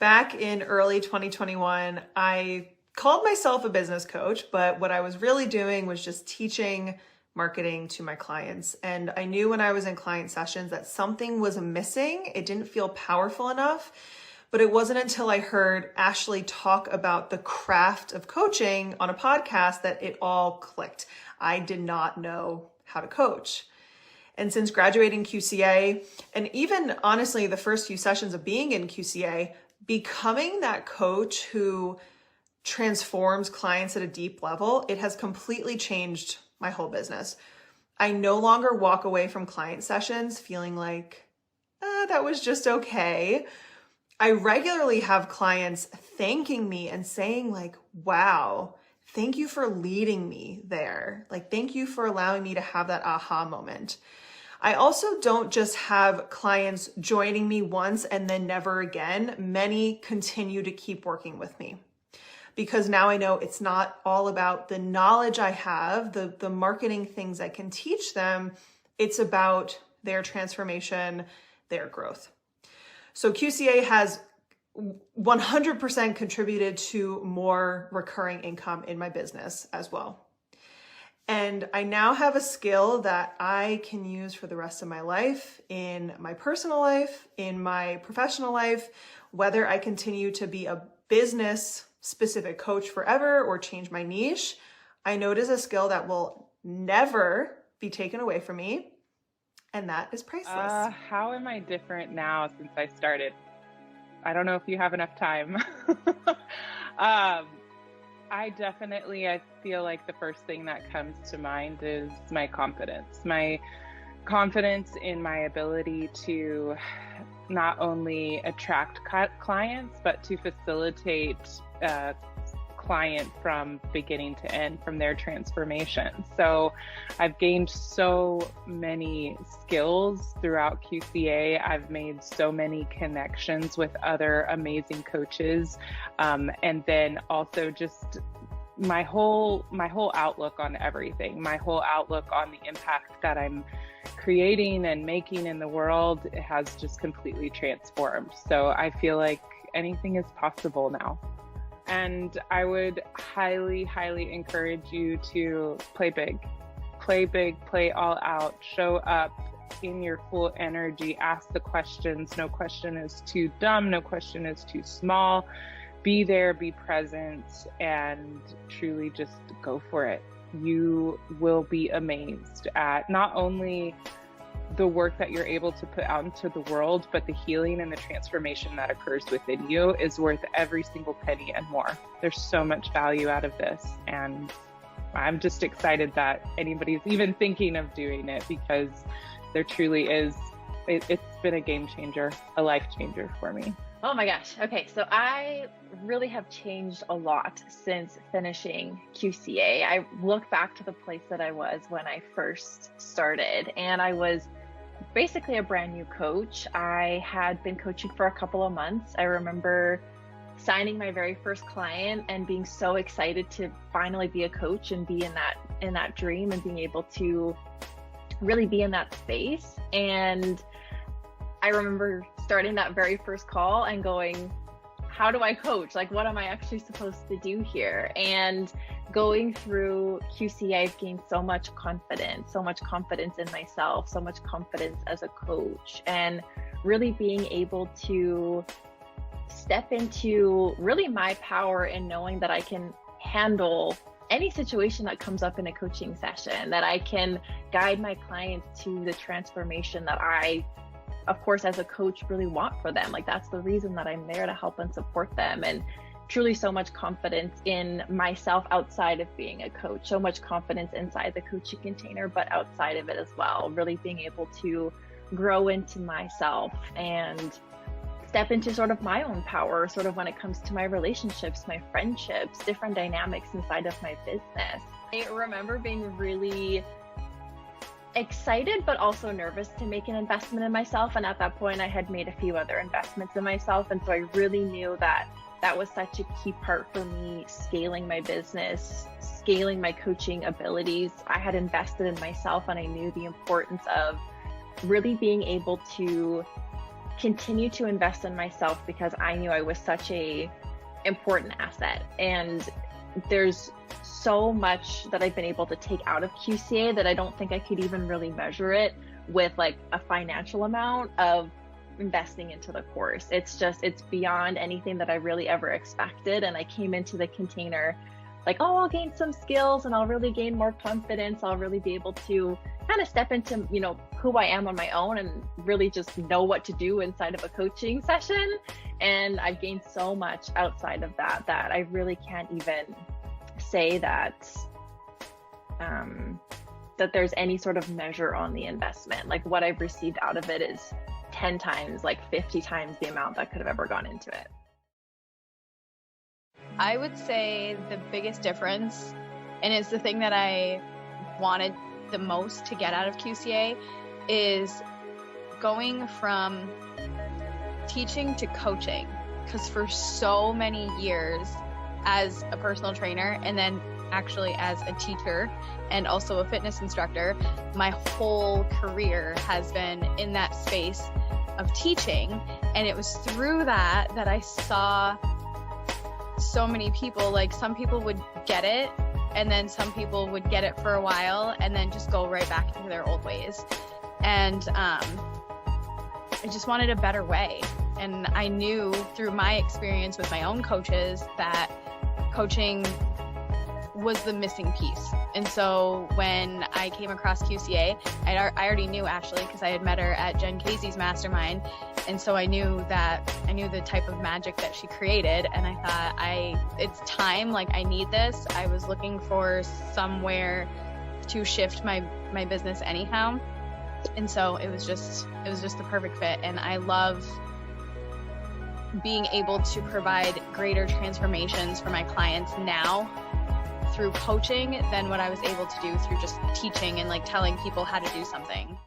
Back in early 2021, I called myself a business coach, but what I was really doing was just teaching marketing to my clients. And I knew when I was in client sessions that something was missing. It didn't feel powerful enough. But it wasn't until I heard Ashley talk about the craft of coaching on a podcast that it all clicked. I did not know how to coach. And since graduating QCA, and even honestly, the first few sessions of being in QCA, becoming that coach who transforms clients at a deep level, it has completely changed my whole business. I no longer walk away from client sessions feeling like, that was just okay. I regularly have clients thanking me and saying like, wow, thank you for leading me there. Like, thank you for allowing me to have that aha moment. I also don't just have clients joining me once and then never again. Many continue to keep working with me because now I know it's not all about the knowledge I have, the marketing things I can teach them. It's about their transformation, their growth. So QCA has 100% contributed to more recurring income in my business as well. And I now have a skill that I can use for the rest of my life, in my personal life, in my professional life, whether I continue to be a business specific coach forever or change my niche. I know it is a skill that will never be taken away from me. And that is priceless. How am I different now since I started? I don't know if you have enough time. I feel like the first thing that comes to mind is my confidence. My confidence in my ability to not only attract clients, but to facilitate client from beginning to end, from their transformation. So I've gained so many skills throughout QCA. I've made so many connections with other amazing coaches. And then also just my whole outlook on everything, my whole outlook on the impact that I'm creating and making in the world, it has just completely transformed. So I feel like anything is possible now. And I would highly, highly encourage you to play big, play all out, show up in your full energy, ask the questions. No question is too dumb. No question is too small. Be there, be present, and truly just go for it. You will be amazed at not only the work that you're able to put out into the world, but the healing and the transformation that occurs within you is worth every single penny and more. There's so much value out of this. And I'm just excited that anybody's even thinking of doing it, because there truly is, it's been a game changer, a life changer for me. Oh my gosh. Okay. So I really have changed a lot since finishing QCA. I look back to the place that I was when I first started, and I was basically a brand new coach. I had been coaching for a couple of months. I remember signing my very first client and being so excited to finally be a coach and be in that dream and being able to really be in that space. And I remember starting that very first call and going, how do I coach? Like, what am I actually supposed to do here? And going through QCA, I've gained so much confidence in myself, so much confidence as a coach, and really being able to step into really my power and knowing that I can handle any situation that comes up in a coaching session, that I can guide my clients to the transformation that I, of course, as a coach, really want for them. Like, that's the reason that I'm there, to help and support them. And truly so much confidence in myself outside of being a coach, so much confidence inside the coaching container, but outside of it as well, really being able to grow into myself and step into sort of my own power, sort of when it comes to my relationships, my friendships, different dynamics inside of my business. I remember being really excited, but also nervous to make an investment in myself. And at that point, I had made a few other investments in myself. And so I really knew that that was such a key part for me, scaling my business, scaling my coaching abilities. I had invested in myself, and I knew the importance of really being able to continue to invest in myself because I knew I was such a important asset. And there's so much that I've been able to take out of QCA that I don't think I could even really measure it with like a financial amount of investing into the course. It's beyond anything that I really ever expected. And I came into the container like, oh, I'll gain some skills and I'll really gain more confidence. I'll really be able to kind of step into, you know, who I am on my own and really just know what to do inside of a coaching session. And I've gained so much outside of that I really can't even say that that there's any sort of measure on the investment. Like what I've received out of it is 10 times, like 50 times the amount that could have ever gone into it. I would say the biggest difference, and it's the thing that I wanted the most to get out of QCA, is going from teaching to coaching. Because for so many years as a personal trainer, and then actually as a teacher and also a fitness instructor, my whole career has been in that space of teaching. And it was through that I saw so many people, like some people would get it and then some people would get it for a while and then just go right back into their old ways. And I just wanted a better way. And I knew through my experience with my own coaches that coaching was the missing piece. And so when I came across QCA, I already knew Ashley because I had met her at Jen Casey's mastermind. And so I knew the type of magic that she created. And I thought it's time, like I need this. I was looking for somewhere to shift my business anyhow. And so it was just the perfect fit. And I love being able to provide greater transformations for my clients now through coaching than what I was able to do through just teaching and like telling people how to do something.